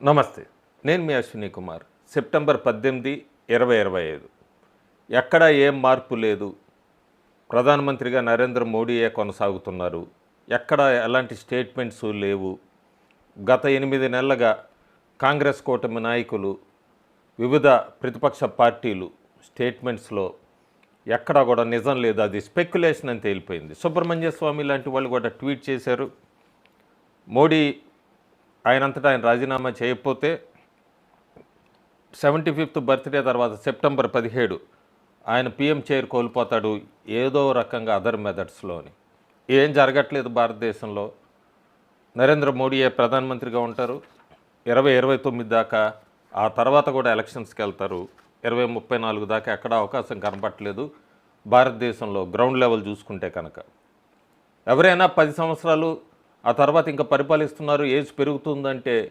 నమస్తే. నేను మీ అశ్విని కుమార్. సెప్టెంబర్ 18, 2025 ఎక్కడ ఏం మార్పు లేదు. ప్రధానమంత్రిగా నరేంద్ర మోడీయే కొనసాగుతున్నారు. ఎక్కడ ఎలాంటి స్టేట్మెంట్స్ లేవు. గత 8 నెలలుగా కాంగ్రెస్ కూటమి నాయకులు, వివిధ ప్రతిపక్ష పార్టీలు స్టేట్మెంట్స్లో ఎక్కడా కూడా నిజం లేదు, అది స్పెక్యులేషన్ అని తేలిపోయింది. సుబ్రహ్మణ్య స్వామి లాంటి వాళ్ళు కూడా ట్వీట్ చేశారు. మోడీ ఆయనంతటా ఆయన రాజీనామా చేయకపోతే 75th బర్త్డే తర్వాత సెప్టెంబర్ 17 ఆయన పీఎం చైర్ కోల్పోతాడు, ఏదో రకంగా అదర్ మెథడ్స్లో అని. ఏం జరగట్లేదు భారతదేశంలో. నరేంద్ర మోడీయే ప్రధానమంత్రిగా ఉంటారు 2029 దాకా. ఆ తర్వాత కూడా ఎలక్షన్స్కి వెళ్తారు. 2034 దాకా ఎక్కడా అవకాశం కనపట్లేదు భారతదేశంలో గ్రౌండ్ లెవెల్ చూసుకుంటే కనుక. ఎవరైనా 10 సంవత్సరాలు ఆ తర్వాత ఇంకా పరిపాలిస్తున్నారు, ఏజ్ పెరుగుతుందంటే